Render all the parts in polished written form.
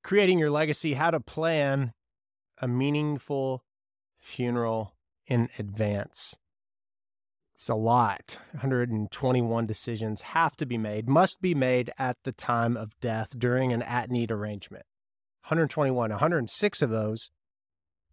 creating your legacy, how to plan a meaningful funeral in advance. It's a lot. 121 decisions have to be made, must be made at the time of death during an at-need arrangement. 121, 106 of those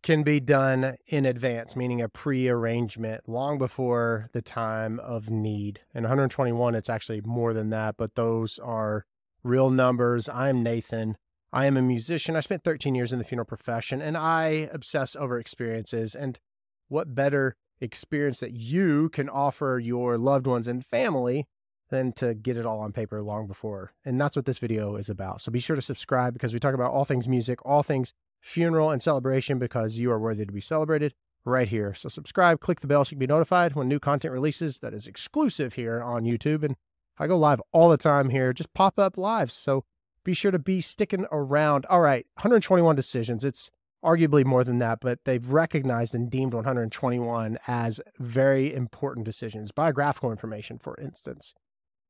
can be done in advance, meaning a pre-arrangement long before the time of need. And 121, it's actually more than that, but those are real numbers. I'm Nathan. I am a musician. I spent 13 years in the funeral profession, and I obsess over experiences. And what better experience that you can offer your loved ones and family than to get it all on paper long before. And that's what this video is about. So be sure to subscribe, because we talk about all things music, all things funeral and celebration, because you are worthy to be celebrated right here. So subscribe, click the bell so you can be notified when new content releases that is exclusive here on YouTube. And I go live all the time here, just pop up lives. So be sure to be sticking around. All right, 121 decisions. It's arguably more than that, but they've recognized and deemed 121 as very important decisions. Biographical information, for instance.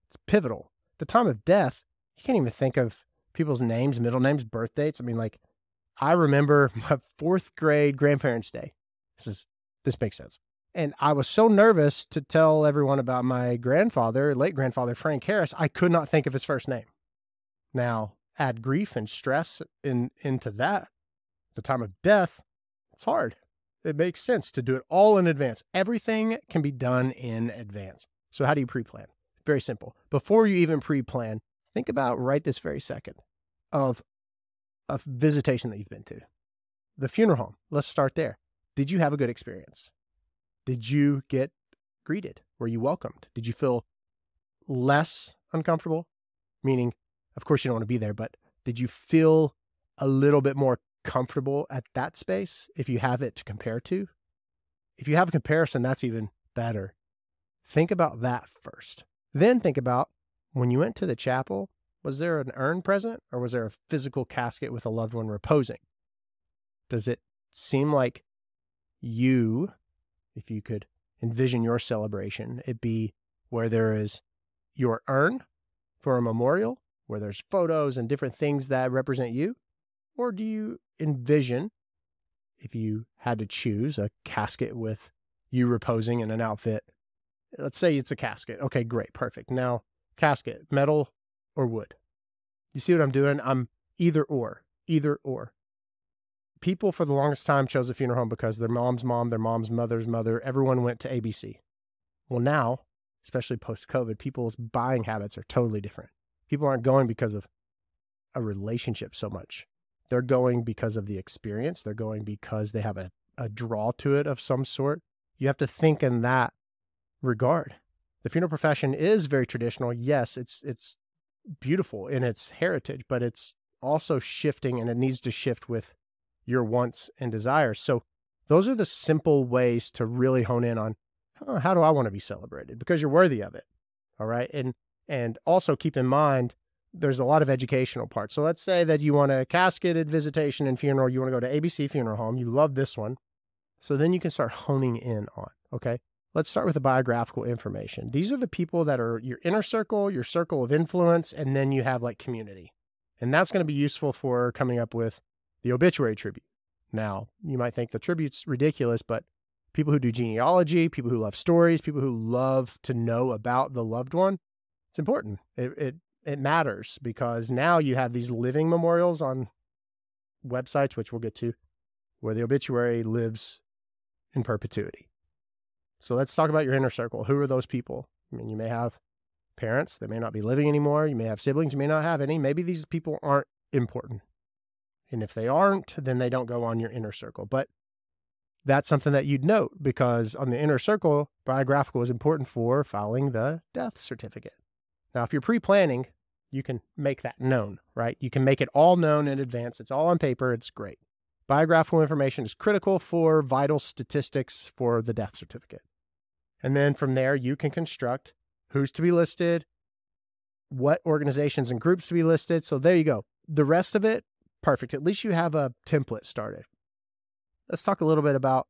It's pivotal. At the time of death, you can't even think of people's names, middle names, birth dates. I mean, like, I remember my 4th grade grandparents' day. This makes sense. And I was so nervous to tell everyone about my grandfather, late grandfather, Frank Harris, I could not think of his first name. Now, add grief and stress into that. The time of death, it's hard. It makes sense to do it all in advance. Everything can be done in advance. So how do you pre-plan? Very simple. Before you even pre-plan, think about right this very second of a visitation that you've been to. The funeral home. Let's start there. Did you have a good experience? Did you get greeted? Were you welcomed? Did you feel less uncomfortable? Meaning, of course you don't want to be there, but did you feel a little bit more comfortable at that space if you have it to compare to? If you have a comparison, that's even better. Think about that first. Then think about when you went to the chapel, was there an urn present, or was there a physical casket with a loved one reposing? Does it seem like you, if you could envision your celebration, it'd be where there is your urn for a memorial, where there's photos and different things that represent you? Or do you envision, if you had to choose, a casket with you reposing in an outfit? Let's say it's a casket. Okay, great, perfect. Now, casket, metal or wood? You see what I'm doing? I'm either or. People for the longest time chose a funeral home because their mom's mom, their mom's mother's mother, everyone went to ABC. Well, now, especially post-COVID, people's buying habits are totally different. People aren't going because of a relationship so much. They're going because of the experience. They're going because they have a draw to it of some sort. You have to think in that regard. The funeral profession is very traditional. Yes, it's beautiful in its heritage, but it's also shifting, and it needs to shift with your wants and desires. So those are the simple ways to really hone in on, how do I want to be celebrated? Because you're worthy of it. All right. And also keep in mind, there's a lot of educational parts. So let's say that you want a casketed visitation and funeral. You want to go to ABC Funeral Home. You love this one. So then you can start honing in on, okay, let's start with the biographical information. These are the people that are your inner circle, your circle of influence, and then you have like community. And that's going to be useful for coming up with the obituary tribute. Now, you might think the tribute's ridiculous, but people who do genealogy, people who love stories, people who love to know about the loved one, it's important. It matters, because now you have these living memorials on websites, which we'll get to, where the obituary lives in perpetuity. So let's talk about your inner circle. Who are those people? I mean, you may have parents that may not be living anymore. You may have siblings. You may not have any. Maybe these people aren't important. And if they aren't, then they don't go on your inner circle. But that's something that you'd note, because on the inner circle, biographical is important for filing the death certificate. Now, if you're pre-planning, you can make that known, right? You can make it all known in advance. It's all on paper. It's great. Biographical information is critical for vital statistics for the death certificate. And then from there, you can construct who's to be listed, what organizations and groups to be listed. So there you go. The rest of it, perfect. At least you have a template started. Let's talk a little bit about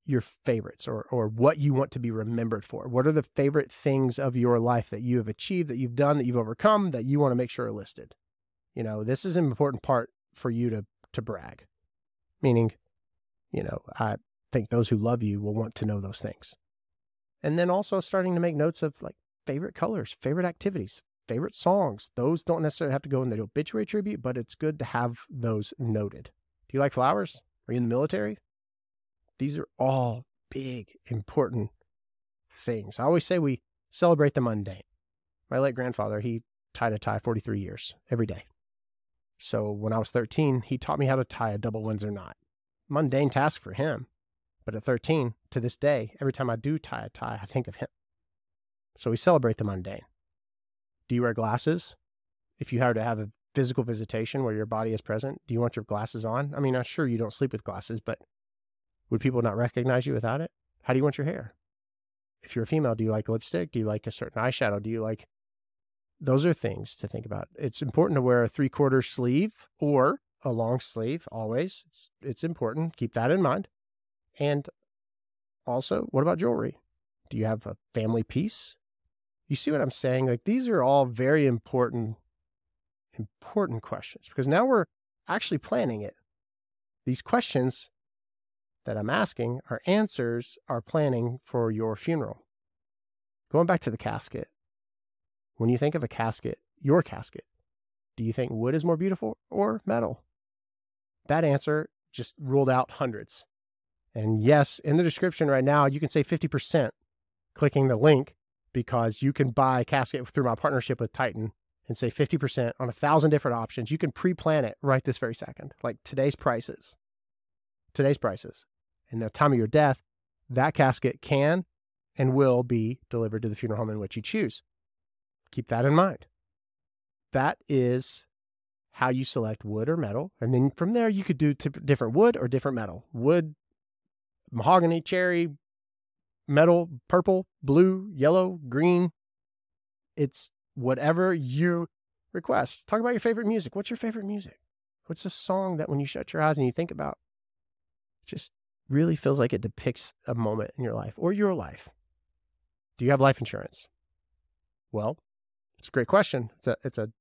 your favorites, or what you want to be remembered for. What are the favorite things of your life that you have achieved, that you've done, that you've overcome, that you want to make sure are listed? This is an important part for you to brag. Meaning, I think those who love you will want to know those things. And then also starting to make notes of like favorite colors, favorite activities, favorite songs. Those don't necessarily have to go in the obituary tribute, but it's good to have those noted. Do you like flowers? Are you in the military? These are all big, important things. I always say we celebrate the mundane. My late grandfather, he tied a tie 43 years, every day. So when I was 13, he taught me how to tie a double Windsor knot. Mundane task for him. But at 13, to this day, every time I do tie a tie, I think of him. So we celebrate the mundane. Do you wear glasses? If you had to have a physical visitation where your body is present, do you want your glasses on? I mean, I'm sure you don't sleep with glasses, but would people not recognize you without it? How do you want your hair? If you're a female, do you like lipstick? Do you like a certain eyeshadow? Those are things to think about. It's important to wear a 3/4 sleeve or a long sleeve, always. It's important. Keep that in mind. And also, what about jewelry? Do you have a family piece? You see what I'm saying? Like, these are all very important questions, because now we're actually planning it. These questions that I'm asking are answers, are planning for your funeral. Going back to the casket. When you think of a casket, your casket, do you think wood is more beautiful or metal? That answer just ruled out hundreds. And yes, in the description right now, you can save 50% clicking the link, because you can buy a casket through my partnership with Titan and save 50% on 1,000 different options. You can pre-plan it right this very second, like today's prices. And the time of your death, that casket can and will be delivered to the funeral home in which you choose. Keep that in mind. That is how you select wood or metal. And then from there, you could do different wood or different metal. Wood, mahogany, cherry, metal, purple, blue, yellow, green. It's whatever you request. Talk about your favorite music. What's your favorite music? What's a song that when you shut your eyes and you think about, just really feels like it depicts a moment in your life or your life? Do you have life insurance? Well, it's a great question. It's a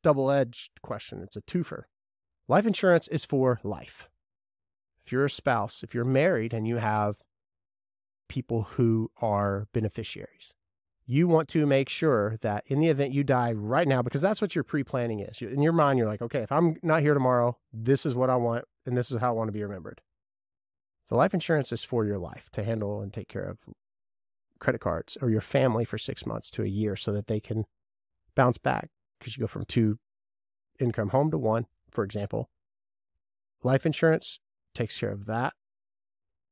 double-edged question. It's a twofer. Life insurance is for life. If you're a spouse, if you're married and you have people who are beneficiaries, you want to make sure that in the event you die right now, because that's what your pre-planning is. In your mind, you're like, okay, if I'm not here tomorrow, this is what I want, and this is how I want to be remembered. So life insurance is for your life, to handle and take care of credit cards or your family for 6 months to a year so that they can bounce back, because you go from 2 income home to 1, for example. Life insurance takes care of that.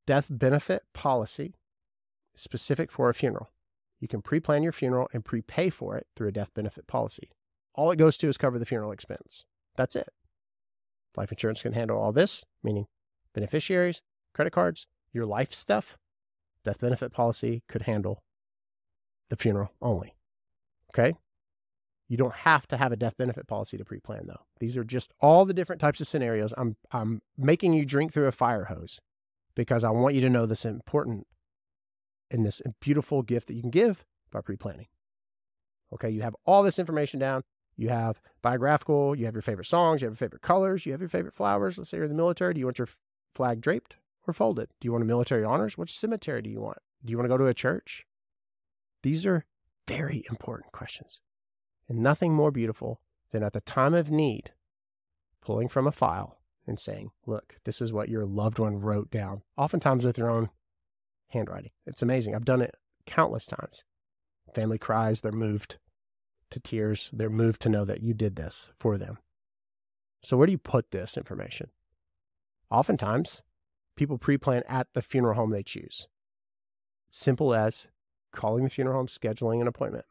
Death benefit policy, specific for a funeral. You can pre-plan your funeral and prepay for it through a death benefit policy. All it goes to is cover the funeral expense. That's it. Life insurance can handle all this, meaning beneficiaries, credit cards, your life stuff. Death benefit policy could handle the funeral only. Okay? You don't have to have a death benefit policy to pre-plan, though. These are just all the different types of scenarios. I'm making you drink through a fire hose because I want you to know this important and this beautiful gift that you can give by pre-planning. Okay, you have all this information down. You have biographical, you have your favorite songs, you have your favorite colors, you have your favorite flowers. Let's say you're in the military. Do you want your flag draped or folded? Do you want a military honors? Which cemetery do you want? Do you want to go to a church? These are very important questions. And nothing more beautiful than at the time of need, pulling from a file and saying, look, this is what your loved one wrote down, oftentimes with their own handwriting. It's amazing. I've done it countless times. Family cries, they're moved to tears. They're moved to know that you did this for them. So where do you put this information? Oftentimes, people pre-plan at the funeral home they choose. Simple as calling the funeral home, scheduling an appointment.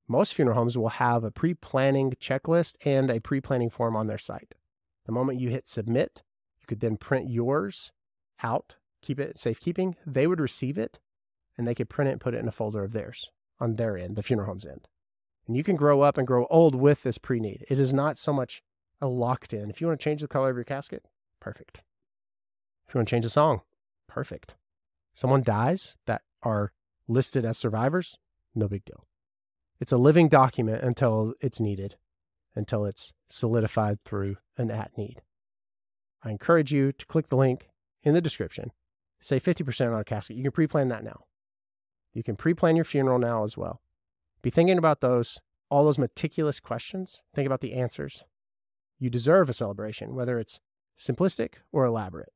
Most funeral homes will have a pre-planning checklist and a pre-planning form on their site. The moment you hit submit, you could then print yours out, keep it in safekeeping. They would receive it, and they could print it and put it in a folder of theirs on their end, the funeral home's end. And you can grow up and grow old with this pre-need. It is not so much a locked in. If you want to change the color of your casket, perfect. If you want to change a song, perfect. Someone dies that are listed as survivors, no big deal. It's a living document until it's needed. until it's solidified through an at-need. I encourage you to click the link in the description. Save 50% on a casket. You can pre-plan that now. You can pre-plan your funeral now as well. Be thinking about all those meticulous questions. Think about the answers. You deserve a celebration, whether it's simplistic or elaborate,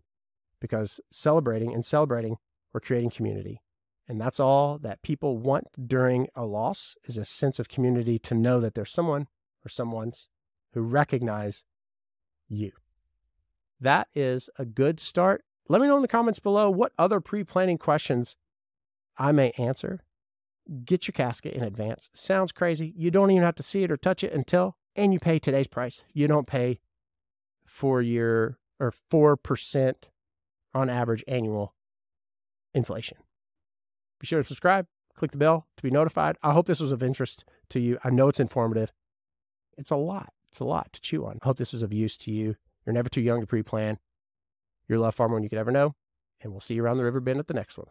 because celebrating, we're creating community. And that's all that people want during a loss, is a sense of community, to know that there's someone or someones who recognize you. That is a good start. Let me know in the comments below what other pre-planning questions I may answer. Get your casket in advance. Sounds crazy. You don't even have to see it or touch it and you pay today's price. You don't pay 4% on average annual inflation. Be sure to subscribe, click the bell to be notified. I hope this was of interest to you. I know it's informative. It's a lot to chew on. I hope this was of use to you. You're never too young to pre-plan. Your love farmer when you could ever know. And we'll see you around the river bend at the next one.